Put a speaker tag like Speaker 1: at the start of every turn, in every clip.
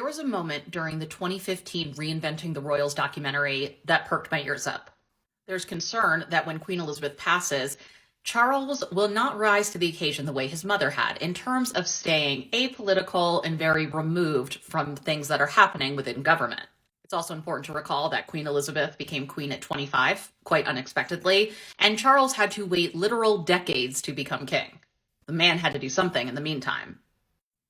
Speaker 1: There was a moment during the 2015 Reinventing the Royals documentary that perked my ears up. There's concern that when Queen Elizabeth passes, Charles will not rise to the occasion the way his mother had in terms of staying apolitical and very removed from things that are happening within government. It's also important to recall that Queen Elizabeth became queen at 25, quite unexpectedly, and Charles had to wait literal decades to become king. The man had to do something in the meantime.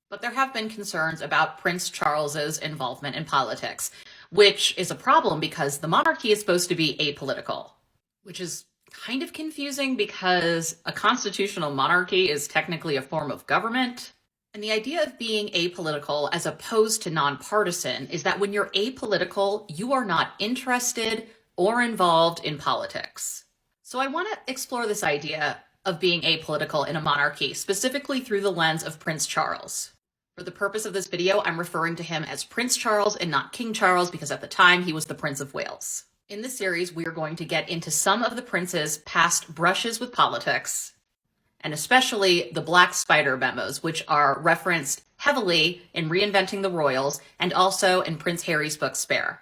Speaker 1: But there have been concerns about Prince Charles's involvement in politics, which is a problem because the monarchy is supposed to be apolitical, which is kind of confusing because a constitutional monarchy is technically a form of government. And the idea of being apolitical as opposed to nonpartisan is that when you're apolitical, you are not interested or involved in politics. So I want to explore this idea of being apolitical in a monarchy, specifically through the lens of Prince Charles. For the purpose of this video, I'm referring to him as Prince Charles and not King Charles because at the time he was the Prince of Wales. In this series, we are going to get into some of the prince's past brushes with politics, and especially the Black Spider memos, which are referenced heavily in Reinventing the Royals and also in Prince Harry's book Spare.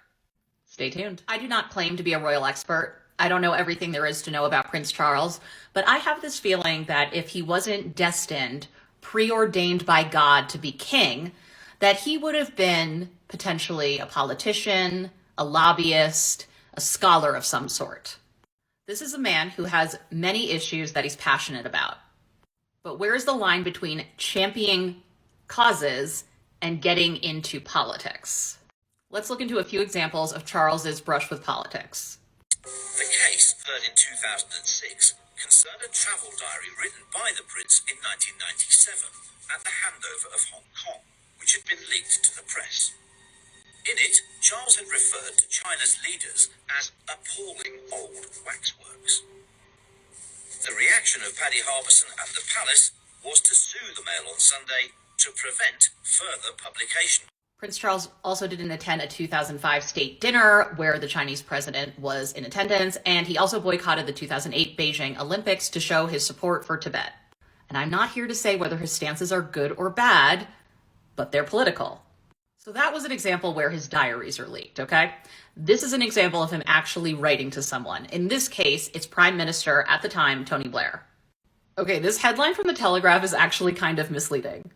Speaker 1: Stay tuned. I do not claim to be a royal expert. I don't know everything there is to know about Prince Charles, but I have this feeling that if he wasn't destined, preordained by God to be king, that he would have been potentially a politician, a lobbyist, a scholar of some sort. This is a man who has many issues that he's passionate about. But where is the line between championing causes and getting into politics? Let's look into a few examples of Charles's brush with politics.
Speaker 2: The case, heard in 2006, concerned a travel diary written by the prince in 1997 at the handover of Hong Kong, which had been leaked to the press. In it, Charles had referred to China's leaders as appalling old waxworks. The reaction of Paddy Harbison at the palace was to sue the Mail on Sunday to prevent further publication.
Speaker 1: Prince Charles also didn't attend a 2005 state dinner where the Chinese president was in attendance, and he also boycotted the 2008 Beijing Olympics to show his support for Tibet. And I'm not here to say whether his stances are good or bad, but they're political. So that was an example where his diaries are leaked, okay? This is an example of him actually writing to someone. In this case, it's Prime Minister at the time, Tony Blair. Okay, this headline from the Telegraph is actually kind of misleading.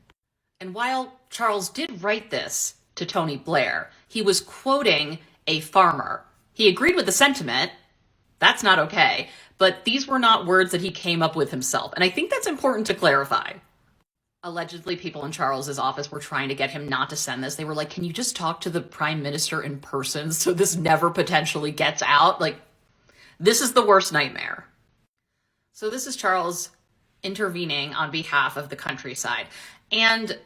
Speaker 1: And while Charles did write this to Tony Blair, he was quoting a farmer. He agreed with the sentiment. That's not okay. But these were not words that he came up with himself. And I think that's important to clarify. Allegedly, people in Charles's office were trying to get him not to send this. They were like, can you just talk to the prime minister in person so this never potentially gets out? Like, this is the worst nightmare. So this is Charles intervening on behalf of the countryside. And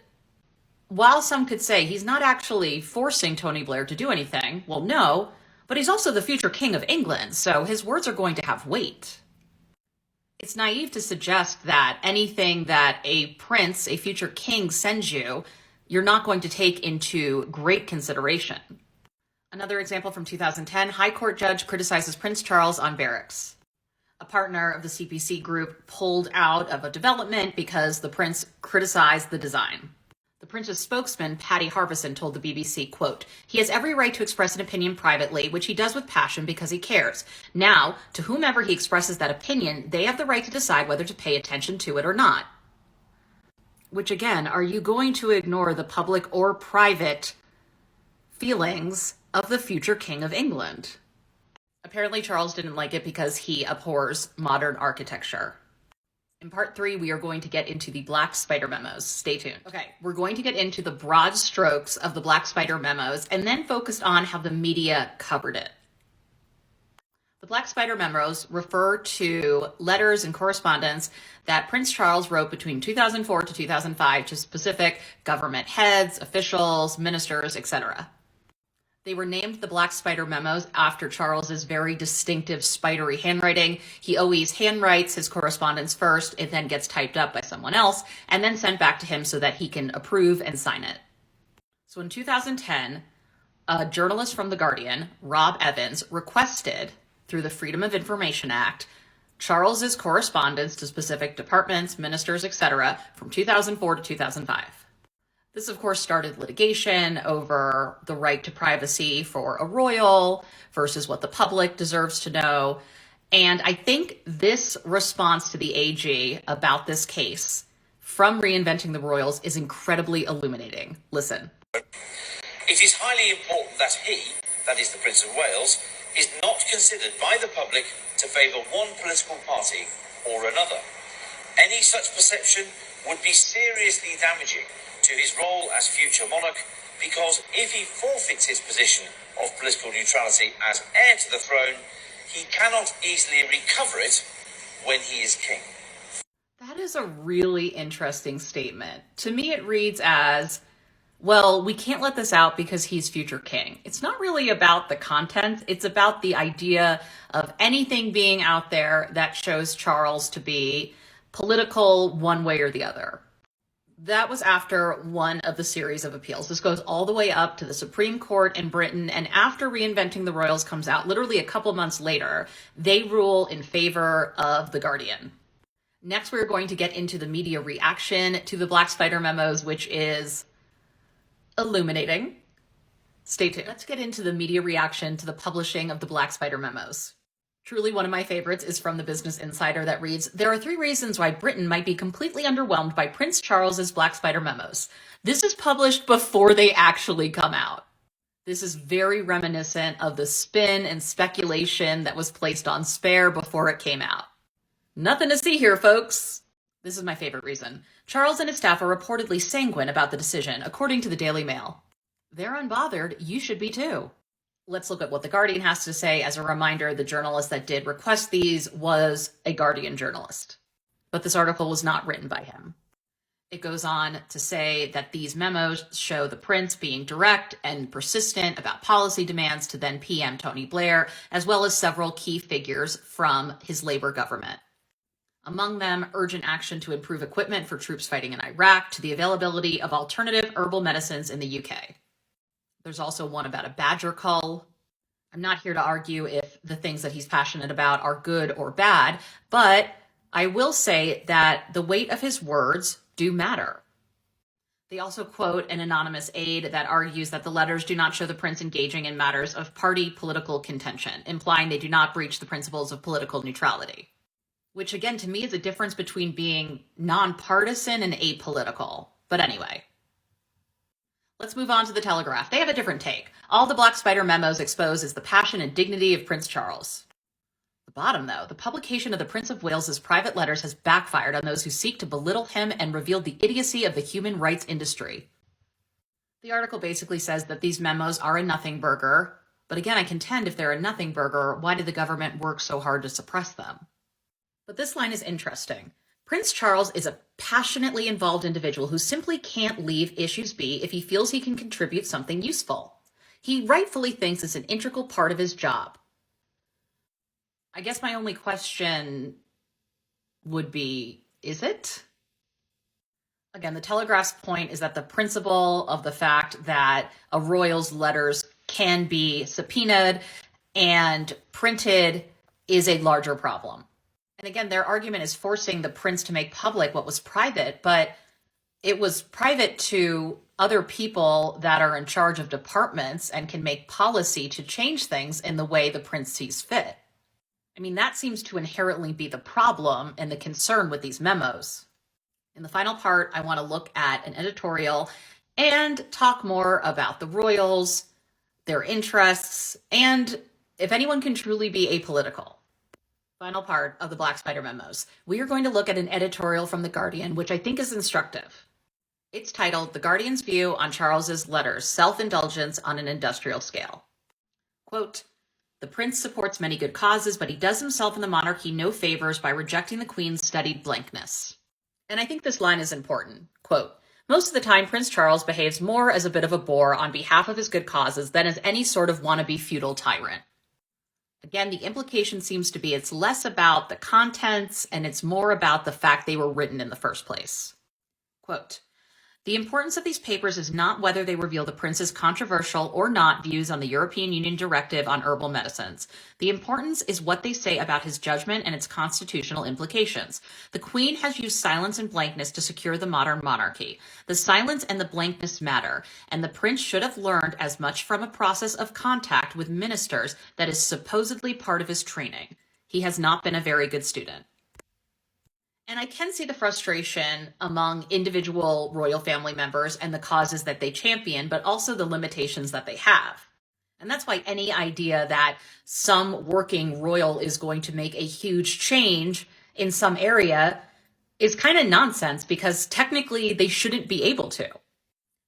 Speaker 1: while some could say he's not actually forcing Tony Blair to do anything, well, no, but he's also the future king of England, so his words are going to have weight. It's naive to suggest that anything that a prince, a future king, sends you, you're not going to take into great consideration. Another example from 2010, High Court judge criticizes Prince Charles on barracks. A partner of the CPC group pulled out of a development because the prince criticized the design. The prince's spokesman, Paddy Harbison, told the BBC, quote, "He has every right to express an opinion privately, which he does with passion because he cares. Now, to whomever he expresses that opinion, they have the right to decide whether to pay attention to it or not." Which again, are you going to ignore the public or private feelings of the future King of England? Apparently, Charles didn't like it because he abhors modern architecture. In part 3, we are going to get into the Black Spider memos. Stay tuned. Okay, we're going to get into the broad strokes of the Black Spider memos and then focus on how the media covered it. The Black Spider memos refer to letters and correspondence that Prince Charles wrote between 2004 to 2005 to specific government heads, officials, ministers, etc. They were named the Black Spider memos after Charles's very distinctive spidery handwriting. He always handwrites his correspondence first, it then gets typed up by someone else, and then sent back to him so that he can approve and sign it. So in 2010, a journalist from The Guardian, Rob Evans, requested, through the Freedom of Information Act, Charles's correspondence to specific departments, ministers, etc. from 2004 to 2005. This, of course, started litigation over the right to privacy for a royal versus what the public deserves to know. And I think this response to the AG about this case from Reinventing the Royals is incredibly illuminating. Listen.
Speaker 2: It is highly important that he, that is the Prince of Wales, is not considered by the public to favour one political party or another. Any such perception would be seriously damaging to his role as future monarch, because if he forfeits his position of political neutrality as heir to the throne, he cannot easily recover it when he is king.
Speaker 1: That is a really interesting statement. To me, it reads as, well, we can't let this out because he's future king. It's not really about the content. It's about the idea of anything being out there that shows Charles to be political one way or the other. That was after one of the series of appeals. This goes all the way up to the Supreme Court in Britain. And after Reinventing the Royals comes out, literally a couple months later, they rule in favor of The Guardian. Next, we're going to get into the media reaction to the Black Spider memos, which is illuminating. Stay tuned. Let's get into the media reaction to the publishing of the Black Spider memos. Truly one of my favorites is from the Business Insider that reads, "There are 3 reasons why Britain might be completely underwhelmed by Prince Charles's Black Spider memos. This is published before they actually come out." This is very reminiscent of the spin and speculation that was placed on Spare before it came out. Nothing to see here, folks. This is my favorite reason. Charles and his staff are reportedly sanguine about the decision, according to the Daily Mail. They're unbothered. You should be too. Let's look at what The Guardian has to say. As a reminder, the journalist that did request these was a Guardian journalist, but this article was not written by him. It goes on to say that these memos show the prince being direct and persistent about policy demands to then PM Tony Blair, as well as several key figures from his Labour government. Among them, urgent action to improve equipment for troops fighting in Iraq, to the availability of alternative herbal medicines in the UK. There's also one about a badger cull. I'm not here to argue if the things that he's passionate about are good or bad, but I will say that the weight of his words do matter. They also quote an anonymous aide that argues that the letters do not show the prince engaging in matters of party political contention, implying they do not breach the principles of political neutrality. Which, again, to me is a difference between being nonpartisan and apolitical. But anyway. Let's move on to the Telegraph. They have a different take. All the Black Spider memos expose is the passion and dignity of Prince Charles. The bottom, though, the publication of the Prince of Wales's private letters has backfired on those who seek to belittle him and revealed the idiocy of the human rights industry. The article basically says that these memos are a nothing burger, but again, I contend if they're a nothing burger, why did the government work so hard to suppress them? But this line is interesting. Prince Charles is a passionately involved individual who simply can't leave issues be if he feels he can contribute something useful. He rightfully thinks it's an integral part of his job. I guess my only question would be, is it? Again, the Telegraph's point is that the principle of the fact that a royal's letters can be subpoenaed and printed is a larger problem. And again, their argument is forcing the prince to make public what was private, but it was private to other people that are in charge of departments and can make policy to change things in the way the prince sees fit. I mean, that seems to inherently be the problem and the concern with these memos. In the final part, I want to look at an editorial and talk more about the royals, their interests, and if anyone can truly be apolitical. Final part of the Black Spider memos. We are going to look at an editorial from The Guardian, which I think is instructive. It's titled, "The Guardian's View on Charles's Letters, Self-Indulgence on an Industrial Scale." Quote, "The prince supports many good causes, but he does himself and the monarchy no favors by rejecting the Queen's studied blankness." And I think this line is important. Quote, "Most of the time, Prince Charles behaves more as a bit of a bore on behalf of his good causes than as any sort of wannabe feudal tyrant." Again, the implication seems to be it's less about the contents and it's more about the fact they were written in the first place. Quote, The importance of these papers is not whether they reveal the prince's controversial or not views on the European Union directive on herbal medicines. The importance is what they say about his judgment and its constitutional implications. The Queen has used silence and blankness to secure the modern monarchy. The silence and the blankness matter, and the prince should have learned as much from a process of contact with ministers that is supposedly part of his training. He has not been a very good student. And I can see the frustration among individual royal family members and the causes that they champion, but also the limitations that they have. And that's why any idea that some working royal is going to make a huge change in some area is kind of nonsense, because technically they shouldn't be able to.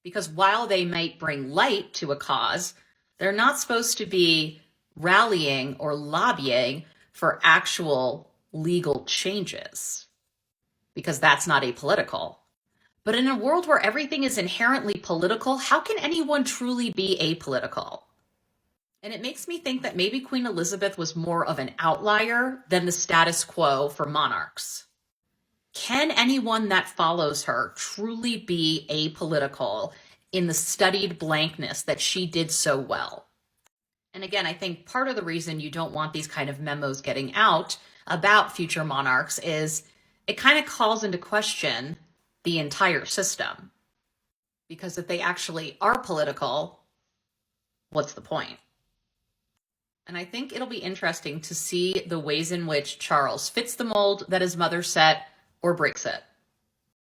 Speaker 1: Because while they might bring light to a cause, they're not supposed to be rallying or lobbying for actual legal changes, because that's not apolitical. But in a world where everything is inherently political, how can anyone truly be apolitical? And it makes me think that maybe Queen Elizabeth was more of an outlier than the status quo for monarchs. Can anyone that follows her truly be apolitical in the studied blankness that she did so well? And again, I think part of the reason you don't want these kind of memos getting out about future monarchs is it kind of calls into question the entire system. Because if they actually are political, what's the point? And I think it'll be interesting to see the ways in which Charles fits the mold that his mother set or breaks it.